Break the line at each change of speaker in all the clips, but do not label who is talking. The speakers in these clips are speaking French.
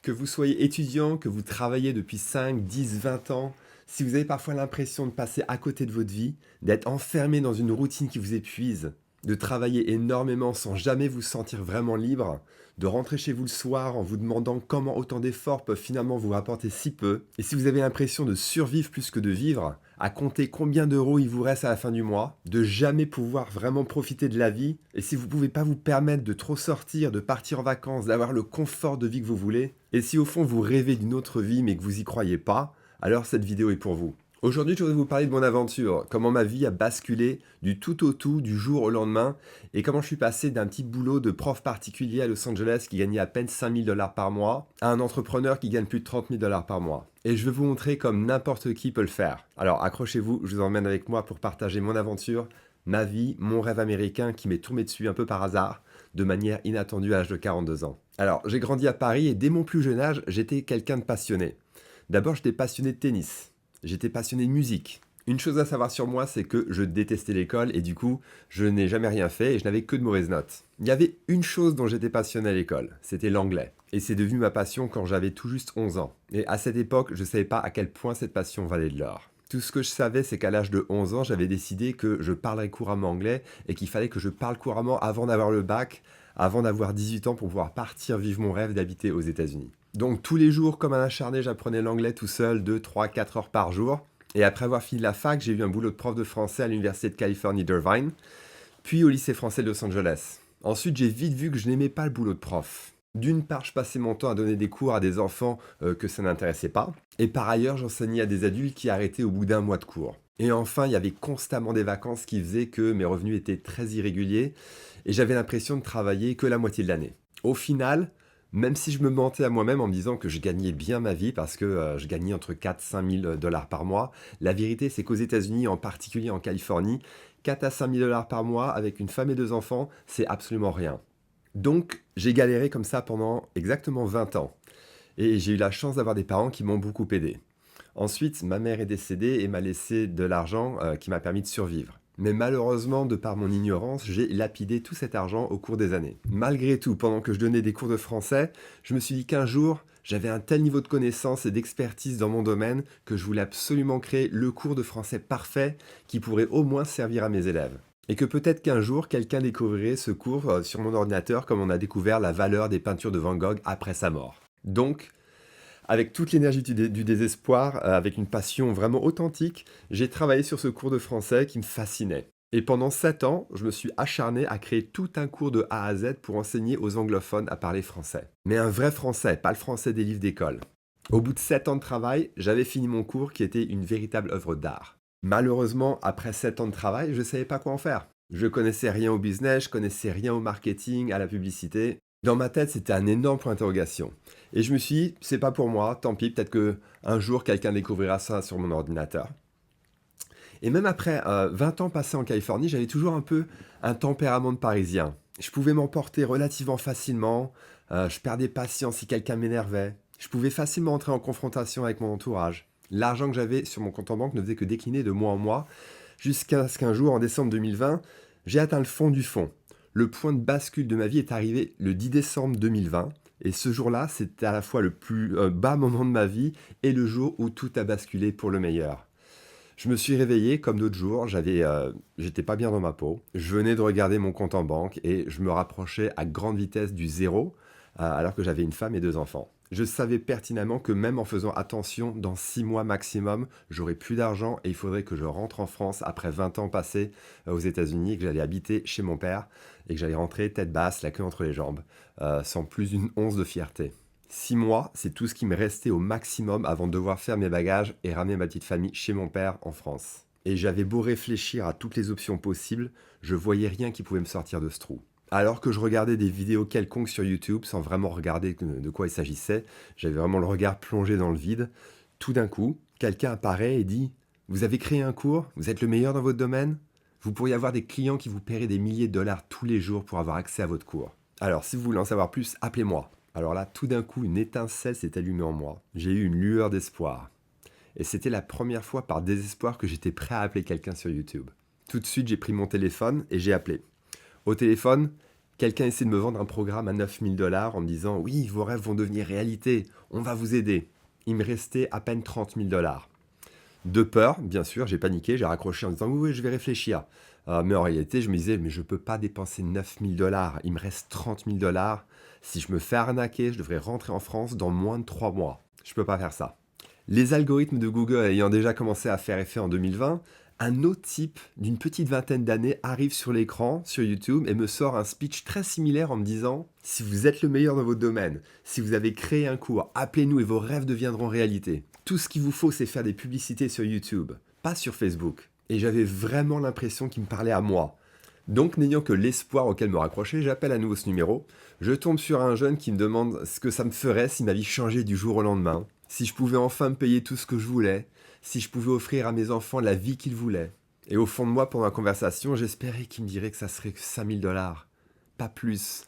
Que vous soyez étudiant, que vous travaillez depuis 5, 10, 20 ans, si vous avez parfois l'impression de passer à côté de votre vie, d'être enfermé dans une routine qui vous épuise, de travailler énormément sans jamais vous sentir vraiment libre, de rentrer chez vous le soir en vous demandant comment autant d'efforts peuvent finalement vous rapporter si peu, et si vous avez l'impression de survivre plus que de vivre, à compter combien d'euros il vous reste à la fin du mois, de jamais pouvoir vraiment profiter de la vie, et si vous ne pouvez pas vous permettre de trop sortir, de partir en vacances, d'avoir le confort de vie que vous voulez, et si au fond vous rêvez d'une autre vie mais que vous y croyez pas, alors cette vidéo est pour vous. Aujourd'hui, je voudrais vous parler de mon aventure, comment ma vie a basculé du tout au tout, du jour au lendemain, et comment je suis passé d'un petit boulot de prof particulier à Los Angeles qui gagnait à peine 5 000 $ par mois, à un entrepreneur qui gagne plus de 30 000 $ par mois. Et je vais vous montrer comme n'importe qui peut le faire. Alors accrochez-vous, je vous emmène avec moi pour partager mon aventure, ma vie, mon rêve américain qui m'est tombé dessus un peu par hasard, de manière inattendue à l'âge de 42 ans. Alors, j'ai grandi à Paris et dès mon plus jeune âge, j'étais quelqu'un de passionné. D'abord, j'étais passionné de tennis. J'étais passionné de musique. Une chose à savoir sur moi, c'est que je détestais l'école et du coup, je n'ai jamais rien fait et je n'avais que de mauvaises notes. Il y avait une chose dont j'étais passionné à l'école, c'était l'anglais. Et c'est devenu ma passion quand j'avais tout juste 11 ans. Et à cette époque, je ne savais pas à quel point cette passion valait de l'or. Tout ce que je savais, c'est qu'à l'âge de 11 ans, j'avais décidé que je parlerais couramment anglais et qu'il fallait que je parle couramment avant d'avoir le bac, avant d'avoir 18 ans pour pouvoir partir vivre mon rêve d'habiter aux États-Unis. Donc tous les jours, comme un acharné, j'apprenais l'anglais tout seul, 2, 3, 4 heures par jour. Et après avoir fini la fac, j'ai eu un boulot de prof de français à l'Université de Californie d'Irvine, puis au lycée français de Los Angeles. Ensuite, j'ai vite vu que je n'aimais pas le boulot de prof. D'une part, je passais mon temps à donner des cours à des enfants que ça n'intéressait pas. Et par ailleurs, j'enseignais à des adultes qui arrêtaient au bout d'un mois de cours. Et enfin, il y avait constamment des vacances qui faisaient que mes revenus étaient très irréguliers et j'avais l'impression de travailler que la moitié de l'année. Au final, même si je me mentais à moi-même en me disant que je gagnais bien ma vie parce que je gagnais entre 4 5 000 $ par mois, la vérité c'est qu'aux États-Unis, en particulier en Californie, 4 à 5 000 $ par mois avec une femme et 2 enfants, c'est absolument rien. Donc, j'ai galéré comme ça pendant exactement 20 ans. Et j'ai eu la chance d'avoir des parents qui m'ont beaucoup aidé. Ensuite, ma mère est décédée et m'a laissé de l'argent qui m'a permis de survivre. Mais malheureusement, de par mon ignorance, j'ai lapidé tout cet argent au cours des années. Malgré tout, pendant que je donnais des cours de français, je me suis dit qu'un jour, j'avais un tel niveau de connaissance et d'expertise dans mon domaine que je voulais absolument créer le cours de français parfait qui pourrait au moins servir à mes élèves. Et que peut-être qu'un jour, quelqu'un découvrirait ce cours sur mon ordinateur comme on a découvert la valeur des peintures de Van Gogh après sa mort. Donc, avec toute l'énergie du désespoir, avec une passion vraiment authentique, j'ai travaillé sur ce cours de français qui me fascinait. Et pendant 7 ans, je me suis acharné à créer tout un cours de A à Z pour enseigner aux anglophones à parler français. Mais un vrai français, pas le français des livres d'école. Au bout de 7 ans de travail, j'avais fini mon cours qui était une véritable œuvre d'art. Malheureusement, après 7 ans de travail, je ne savais pas quoi en faire. Je connaissais rien au business, je connaissais rien au marketing, à la publicité. Dans ma tête, c'était un énorme point d'interrogation. Et je me suis dit, c'est pas pour moi, tant pis, peut-être que un jour quelqu'un découvrira ça sur mon ordinateur. Et même après 20 ans passés en Californie, j'avais toujours un peu un tempérament de Parisien. Je pouvais m'emporter relativement facilement, je perdais patience si quelqu'un m'énervait, je pouvais facilement entrer en confrontation avec mon entourage. L'argent que j'avais sur mon compte en banque ne faisait que décliner de mois en mois, jusqu'à ce qu'un jour, en décembre 2020, j'ai atteint le fond du fond. Le point de bascule de ma vie est arrivé le 10 décembre 2020, et ce jour-là, c'était à la fois le plus bas moment de ma vie et le jour où tout a basculé pour le meilleur. Je me suis réveillé comme d'autres jours, j'étais pas bien dans ma peau. Je venais de regarder mon compte en banque et je me rapprochais à grande vitesse du zéro, alors que j'avais une femme et 2 enfants. Je savais pertinemment que même en faisant attention, dans 6 mois maximum, j'aurais plus d'argent et il faudrait que je rentre en France après 20 ans passés aux États-Unis, que j'allais habiter chez mon père et que j'allais rentrer tête basse, la queue entre les jambes, sans plus d'une once de fierté. 6 mois, c'est tout ce qui me restait au maximum avant de devoir faire mes bagages et ramener ma petite famille chez mon père en France. Et j'avais beau réfléchir à toutes les options possibles, je voyais rien qui pouvait me sortir de ce trou. Alors que je regardais des vidéos quelconques sur YouTube sans vraiment regarder de quoi il s'agissait, j'avais vraiment le regard plongé dans le vide, tout d'un coup, quelqu'un apparaît et dit « Vous avez créé un cours, vous êtes le meilleur dans votre domaine, vous pourriez avoir des clients qui vous paieraient des milliers de dollars tous les jours pour avoir accès à votre cours. Alors si vous voulez en savoir plus, appelez-moi. » Alors là, tout d'un coup, une étincelle s'est allumée en moi. J'ai eu une lueur d'espoir. Et c'était la première fois par désespoir que j'étais prêt à appeler quelqu'un sur YouTube. Tout de suite, j'ai pris mon téléphone et j'ai appelé. Au téléphone, Quelqu'un essaie de me vendre un programme à 9 000 $ en me disant oui, vos rêves vont devenir réalité, on va vous aider. Il me restait à peine 30 000 $. De peur, bien sûr, j'ai paniqué, j'ai raccroché en disant oui, je vais réfléchir. Mais en réalité, je me disais, mais je ne peux pas dépenser 9 000 $, il me reste 30 000 $. Si je me fais arnaquer, je devrais rentrer en France dans moins de 3 mois. Je ne peux pas faire ça. Les algorithmes de Google ayant déjà commencé à faire effet en 2020, un autre type d'une petite vingtaine d'années arrive sur l'écran, sur YouTube, et me sort un speech très similaire en me disant « Si vous êtes le meilleur dans votre domaine, si vous avez créé un cours, appelez-nous et vos rêves deviendront réalité. Tout ce qu'il vous faut, c'est faire des publicités sur YouTube, pas sur Facebook. » Et j'avais vraiment l'impression qu'il me parlait à moi. Donc, n'ayant que l'espoir auquel me raccrocher, j'appelle à nouveau ce numéro. Je tombe sur un jeune qui me demande ce que ça me ferait si ma vie changeait du jour au lendemain, si je pouvais enfin me payer tout ce que je voulais, si je pouvais offrir à mes enfants la vie qu'ils voulaient. Et au fond de moi, pendant la conversation, j'espérais qu'il me dirait que ça serait que 5 000 $, pas plus.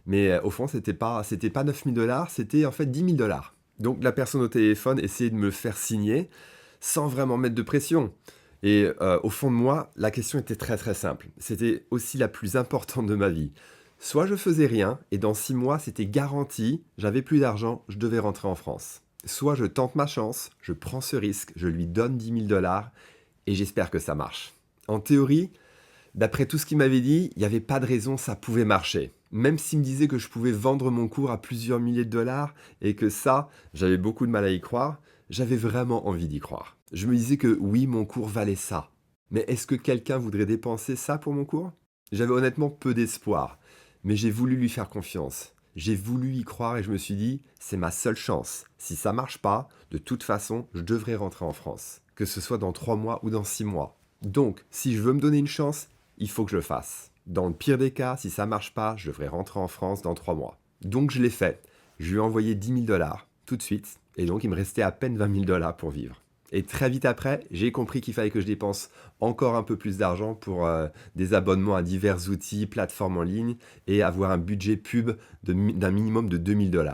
Mais au fond, c'était pas 9 000 $, c'était en fait 10 000 $. Donc la personne au téléphone essayait de me faire signer sans vraiment mettre de pression. Et au fond de moi, la question était très très simple. C'était aussi la plus importante de ma vie. Soit je faisais rien, et dans 6 mois, c'était garanti, j'avais plus d'argent, je devais rentrer en France. Soit je tente ma chance, je prends ce risque, je lui donne 10 000 $, et j'espère que ça marche. En théorie, d'après tout ce qu'il m'avait dit, il n'y avait pas de raison, ça pouvait marcher. Même s'il me disait que je pouvais vendre mon cours à plusieurs milliers de dollars, et que ça, j'avais beaucoup de mal à y croire, j'avais vraiment envie d'y croire. Je me disais que oui, mon cours valait ça. Mais est-ce que quelqu'un voudrait dépenser ça pour mon cours? J'avais honnêtement peu d'espoir, mais j'ai voulu lui faire confiance. J'ai voulu y croire et je me suis dit, c'est ma seule chance. Si ça marche pas, de toute façon, je devrais rentrer en France. Que ce soit dans 3 mois ou dans 6 mois. Donc, si je veux me donner une chance, il faut que je le fasse. Dans le pire des cas, si ça marche pas, je devrais rentrer en France dans 3 mois. Donc je l'ai fait. Je lui ai envoyé 10 000 $ tout de suite. Et donc il me restait à peine 20 000 $ pour vivre. Et très vite après, j'ai compris qu'il fallait que je dépense encore un peu plus d'argent pour des abonnements à divers outils, plateformes en ligne et avoir un budget pub d'un minimum de 2 000 $.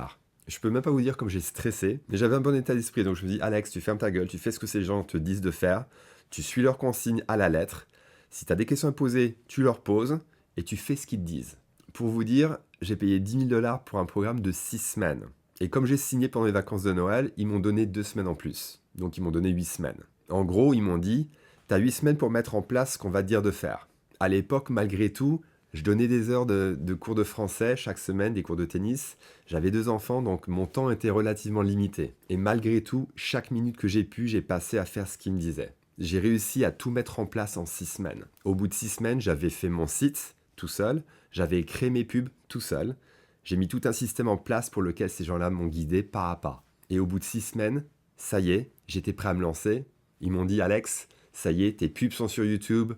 Je peux même pas vous dire comme j'ai stressé, mais j'avais un bon état d'esprit. Donc je me dis, Alex, tu fermes ta gueule, tu fais ce que ces gens te disent de faire, tu suis leurs consignes à la lettre. Si tu as des questions à poser, tu leur poses et tu fais ce qu'ils te disent. Pour vous dire, j'ai payé 10 000 $ pour un programme de 6 semaines. Et comme j'ai signé pendant les vacances de Noël, ils m'ont donné 2 semaines en plus. Donc ils m'ont donné 8 semaines. En gros, ils m'ont dit, tu as 8 semaines pour mettre en place ce qu'on va te dire de faire. À l'époque, malgré tout, je donnais des heures de cours de français chaque semaine, des cours de tennis. J'avais 2 enfants, donc mon temps était relativement limité. Et malgré tout, chaque minute que j'ai pu, j'ai passé à faire ce qu'ils me disaient. J'ai réussi à tout mettre en place en 6 semaines. Au bout de 6 semaines, j'avais fait mon site tout seul, j'avais créé mes pubs tout seul, j'ai mis tout un système en place pour lequel ces gens-là m'ont guidé pas à pas. Et au bout de 6 semaines, ça y est, j'étais prêt à me lancer. Ils m'ont dit, Alex, ça y est, tes pubs sont sur YouTube,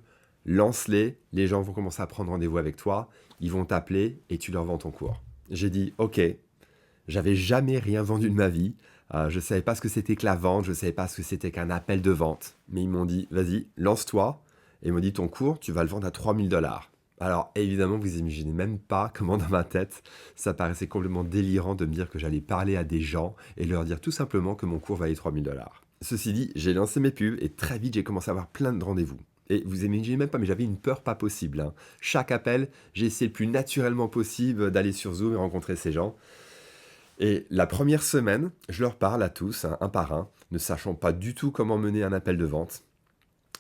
lance-les, les gens vont commencer à prendre rendez-vous avec toi, ils vont t'appeler et tu leur vends ton cours. J'ai dit, ok, j'avais jamais rien vendu de ma vie, je ne savais pas ce que c'était que la vente, je ne savais pas ce que c'était qu'un appel de vente. Mais ils m'ont dit, vas-y, lance-toi. Et ils m'ont dit, ton cours, tu vas le vendre à 3 000 $. Alors évidemment, vous imaginez même pas comment dans ma tête, ça paraissait complètement délirant de me dire que j'allais parler à des gens et leur dire tout simplement que mon cours valait 3 000 $. Ceci dit, j'ai lancé mes pubs et très vite, j'ai commencé à avoir plein de rendez-vous. Et vous imaginez même pas, mais j'avais une peur pas possible, hein. Chaque appel, j'ai essayé le plus naturellement possible d'aller sur Zoom et rencontrer ces gens. Et la première semaine, je leur parle à tous, hein, un par un, ne sachant pas du tout comment mener un appel de vente.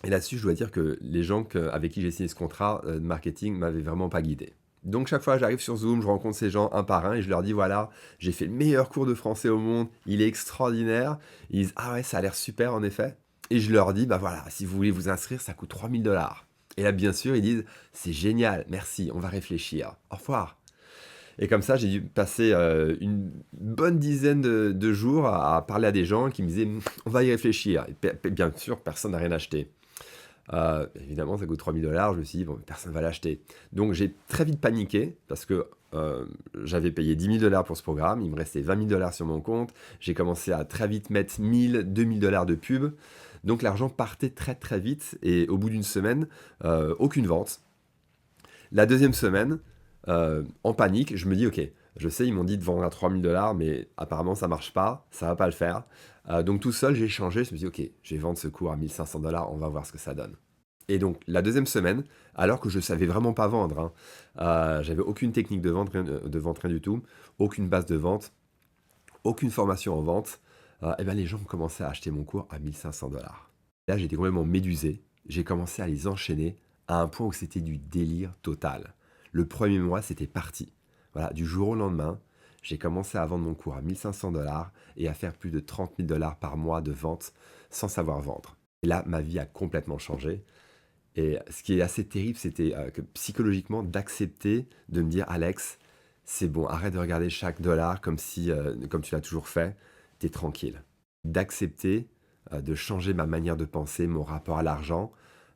Et là-dessus, je dois dire que les gens avec qui j'ai signé ce contrat de marketing m'avaient vraiment pas guidé. Donc chaque fois, j'arrive sur Zoom, je rencontre ces gens un par un et je leur dis, voilà, j'ai fait le meilleur cours de français au monde, il est extraordinaire. Ils disent, ah ouais, ça a l'air super en effet. Et je leur dis, bah voilà, si vous voulez vous inscrire, ça coûte 3 000 $. Et là, bien sûr, ils disent, c'est génial, merci, on va réfléchir. Au revoir. Et comme ça, j'ai dû passer une bonne dizaine de jours à parler à des gens qui me disaient on va y réfléchir. Et bien sûr, personne n'a rien acheté. Évidemment, ça coûte 3 000 $. Je me suis dit bon, personne ne va l'acheter. Donc j'ai très vite paniqué parce que j'avais payé 10 000 $ pour ce programme. Il me restait 20 000 $ sur mon compte. J'ai commencé à très vite mettre 1 000, 2 000 $ de pub. Donc l'argent partait très très vite. Et au bout d'une semaine, aucune vente. La deuxième semaine, en panique, je me dis, ok, je sais, ils m'ont dit de vendre à 3 000 $, mais apparemment ça marche pas, ça va pas le faire. Donc tout seul, j'ai changé, je me suis dit, ok, je vais vendre ce cours à 1 500 $, on va voir ce que ça donne. Et donc, la deuxième semaine, alors que je savais vraiment pas vendre, hein, j'avais aucune technique de vente, rien du tout, aucune base de vente, aucune formation en vente, et ben les gens ont commencé à acheter mon cours à 1500 $. Là, j'étais complètement médusé. J'ai commencé à les enchaîner à un point où c'était du délire total. Le premier mois, c'était parti. Voilà, du jour au lendemain, j'ai commencé à vendre mon cours à 1500 $ et à faire plus de 30 000 $ par mois de vente sans savoir vendre. Et là, ma vie a complètement changé. Et ce qui est assez terrible, c'était que psychologiquement, d'accepter de me dire, Alex, c'est bon, arrête de regarder chaque dollar comme si, comme tu l'as toujours fait, t'es tranquille. D'accepter de changer ma manière de penser, mon rapport à l'argent,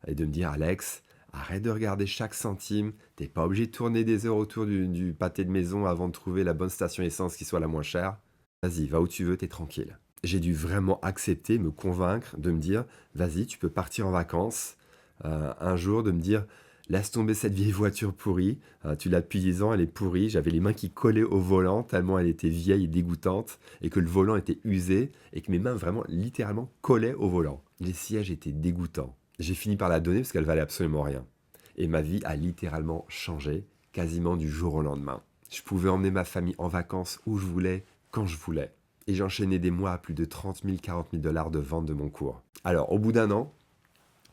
et de me dire, Alex, arrête de regarder chaque centime, t'es pas obligé de tourner des heures autour du pâté de maison avant de trouver la bonne station essence qui soit la moins chère. Vas-y, va où tu veux, t'es tranquille. J'ai dû vraiment accepter, me convaincre de me dire, vas-y, tu peux partir en vacances, un jour de me dire laisse tomber cette vieille voiture pourrie, tu l'as depuis 10 ans, elle est pourrie, j'avais les mains qui collaient au volant tellement elle était vieille et dégoûtante et que le volant était usé et que mes mains vraiment littéralement collaient au volant. Les sièges étaient dégoûtants. J'ai fini par la donner parce qu'elle valait absolument rien. Et ma vie a littéralement changé quasiment du jour au lendemain. Je pouvais emmener ma famille en vacances où je voulais, quand je voulais. Et j'enchaînais des mois à plus de 30 000, 40 000 $ de vente de mon cours. Alors, au bout d'un an,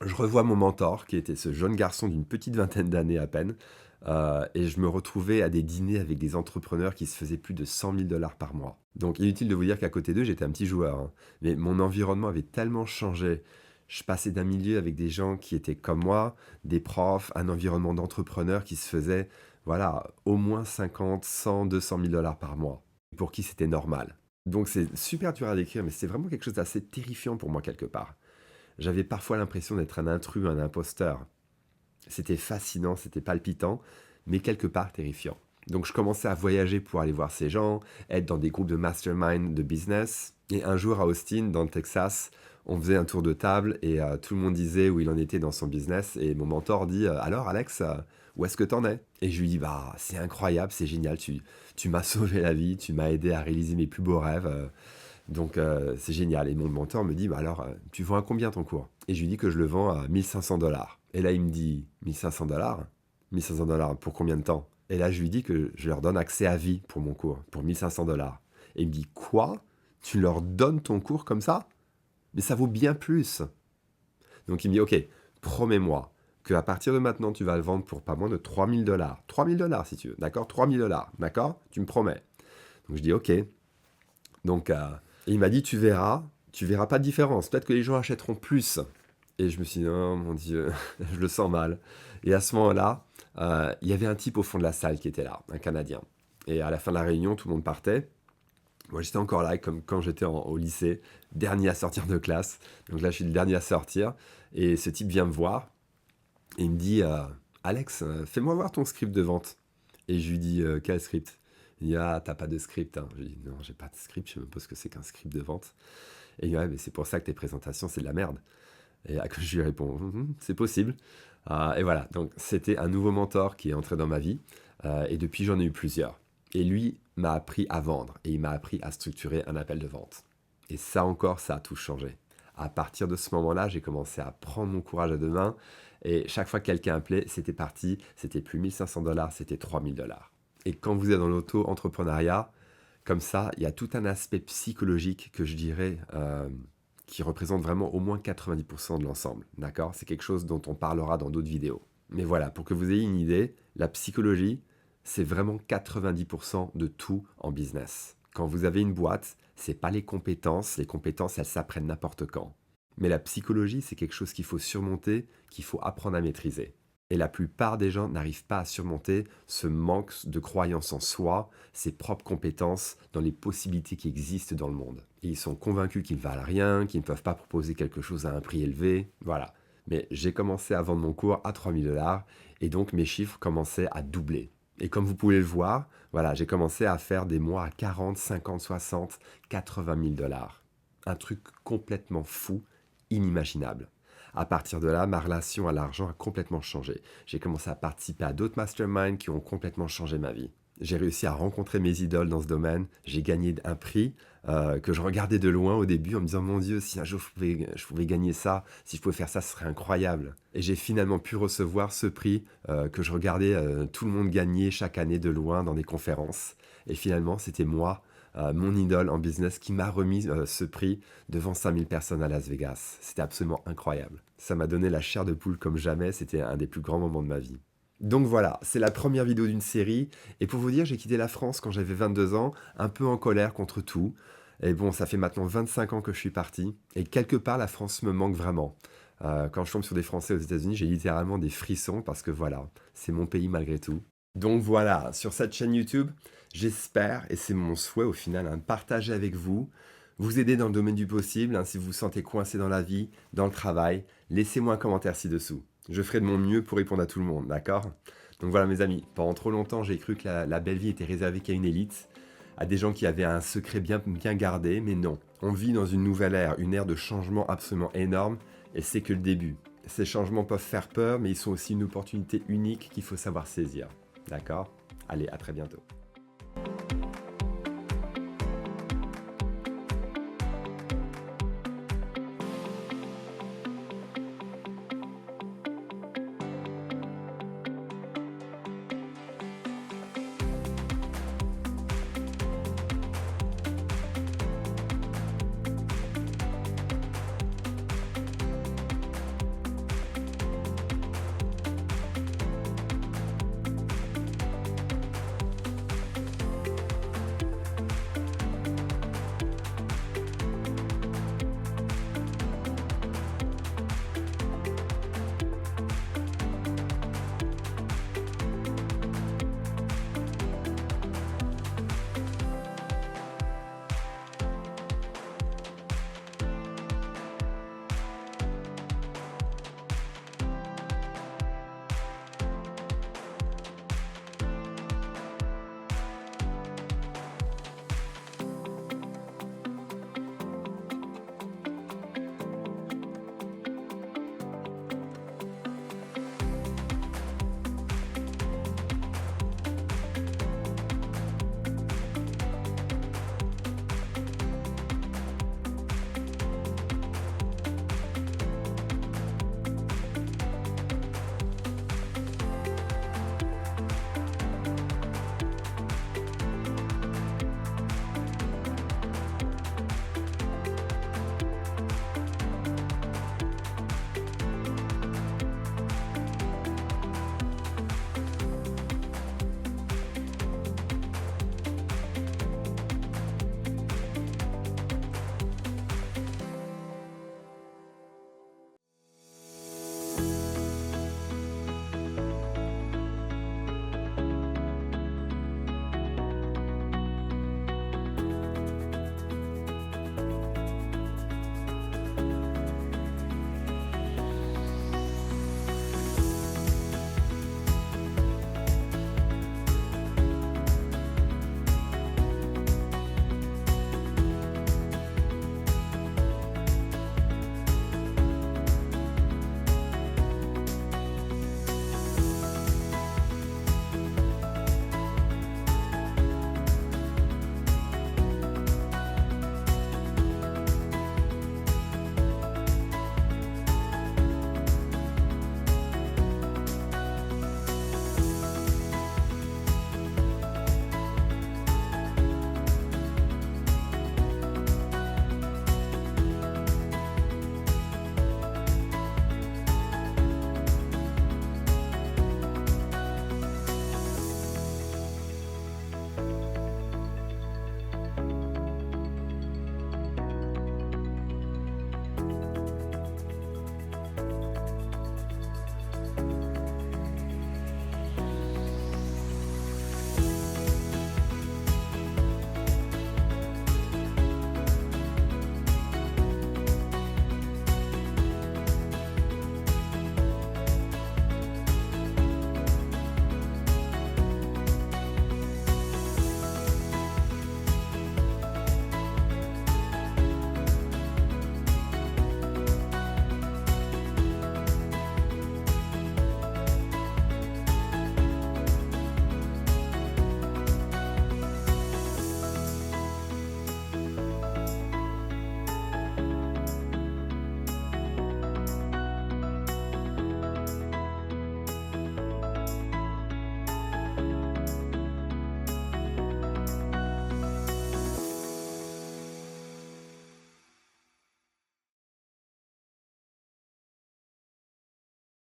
je revois mon mentor, qui était ce jeune garçon d'une petite vingtaine d'années à peine, et je me retrouvais à des dîners avec des entrepreneurs qui se faisaient plus de 100 000 $ par mois. Donc inutile de vous dire qu'à côté d'eux, j'étais un petit joueur, hein. Mais mon environnement avait tellement changé. Je passais d'un milieu avec des gens qui étaient comme moi, des profs, un environnement d'entrepreneurs qui se faisait, voilà, au moins 50, 100, 200 000 $ par mois, pour qui c'était normal. Donc c'est super dur à décrire, mais c'est vraiment quelque chose d'assez terrifiant pour moi quelque part. J'avais parfois l'impression d'être un intrus, un imposteur. C'était fascinant, c'était palpitant, mais quelque part terrifiant. Donc je commençais à voyager pour aller voir ces gens, être dans des groupes de mastermind de business. Et un jour à Austin, dans le Texas, on faisait un tour de table et tout le monde disait où il en était dans son business. Et mon mentor dit alors Alex, où est-ce que t'en es? Et je lui dis bah c'est incroyable, c'est génial, tu m'as sauvé la vie, tu m'as aidé à réaliser mes plus beaux rêves. Donc c'est génial. Et mon mentor me dit, bah alors, tu vends à combien ton cours? Et je lui dis que je le vends à 1500 $. Et là, il me dit, 1500 $? 1500 $ pour combien de temps? Et là, je lui dis que je leur donne accès à vie pour mon cours, pour 1500 $. Et il me dit, quoi? Tu leur donnes ton cours comme ça? Mais ça vaut bien plus. Donc il me dit, ok, promets-moi qu'à partir de maintenant, tu vas le vendre pour pas moins de 3000 $. 3000 $ si tu veux, d'accord? 3000 $, d'accord? Tu me promets. Donc je dis, ok. Donc il m'a dit, tu verras pas de différence. Peut-être que les gens achèteront plus. Et je me suis dit, non, mon Dieu, je le sens mal. Et à ce moment-là, il y avait un type au fond de la salle qui était là, un Canadien. Et à la fin de la réunion, tout le monde partait. Moi, j'étais encore là, comme quand j'étais au lycée, dernier à sortir de classe. Donc là, je suis le dernier à sortir. Et ce type vient me voir et il me dit, Alex, fais-moi voir ton script de vente. Et je lui dis, quel script? Il dit, ah, t'as pas de script, hein. Je lui dis, non, j'ai pas de script, je sais même pas ce que c'est qu'un script de vente. Et il dit, ouais, mais c'est pour ça que tes présentations, c'est de la merde. Et à quoi je lui réponds, c'est possible. Et voilà, donc c'était un nouveau mentor qui est entré dans ma vie. Et depuis, j'en ai eu plusieurs. Et lui m'a appris à vendre et il m'a appris à structurer un appel de vente. Et ça encore, ça a tout changé. À partir de ce moment-là, j'ai commencé à prendre mon courage à deux mains. Et chaque fois que quelqu'un appelait, c'était parti. C'était plus 1500 $, c'était 3000 $. Et quand vous êtes dans l'auto-entrepreneuriat, comme ça, il y a tout un aspect psychologique que je dirais qui représente vraiment au moins 90% de l'ensemble. D'accord? C'est quelque chose dont on parlera dans d'autres vidéos. Mais voilà, pour que vous ayez une idée, la psychologie, c'est vraiment 90% de tout en business. Quand vous avez une boîte, c'est pas les compétences. Les compétences, elles s'apprennent n'importe quand. Mais la psychologie, c'est quelque chose qu'il faut surmonter, qu'il faut apprendre à maîtriser. Et la plupart des gens n'arrivent pas à surmonter ce manque de croyance en soi, ses propres compétences dans les possibilités qui existent dans le monde. Et ils sont convaincus qu'ils ne valent rien, qu'ils ne peuvent pas proposer quelque chose à un prix élevé. Voilà. Mais j'ai commencé à vendre mon cours à 3000 $ et donc mes chiffres commençaient à doubler. Et comme vous pouvez le voir, voilà, j'ai commencé à faire des mois à 40, 50, 60, 80 000 $. Un truc complètement fou, inimaginable. À partir de là, ma relation à l'argent a complètement changé. J'ai commencé à participer à d'autres masterminds qui ont complètement changé ma vie. J'ai réussi à rencontrer mes idoles dans ce domaine. J'ai gagné un prix que je regardais de loin au début en me disant, mon Dieu, si un jour je pouvais gagner ça, si je pouvais faire ça, ce serait incroyable. Et j'ai finalement pu recevoir ce prix que je regardais tout le monde gagner chaque année de loin dans des conférences. Et finalement, c'était moi, mon idole en business, qui m'a remis ce prix devant 5000 personnes à Las Vegas. C'était absolument incroyable. Ça m'a donné la chair de poule comme jamais. C'était un des plus grands moments de ma vie. Donc voilà, c'est la première vidéo d'une série. Et pour vous dire, j'ai quitté la France quand j'avais 22 ans, un peu en colère contre tout. Et bon, ça fait maintenant 25 ans que je suis parti. Et quelque part, la France me manque vraiment. Quand je tombe sur des Français aux États-Unis, j'ai littéralement des frissons parce que voilà, c'est mon pays malgré tout. Donc voilà, sur cette chaîne YouTube, j'espère, et c'est mon souhait au final, de partager avec vous, vous aider dans le domaine du possible. Si vous vous sentez coincé dans la vie, dans le travail, laissez-moi un commentaire ci-dessous. Je ferai de mon mieux pour répondre à tout le monde, d'accord? Donc voilà mes amis, pendant trop longtemps j'ai cru que la belle vie était réservée qu'à une élite, à des gens qui avaient un secret bien gardé, mais non. On vit dans une ère de changement absolument énorme, et c'est que le début. Ces changements peuvent faire peur, mais ils sont aussi une opportunité unique qu'il faut savoir saisir. D'accord? Allez, à très bientôt.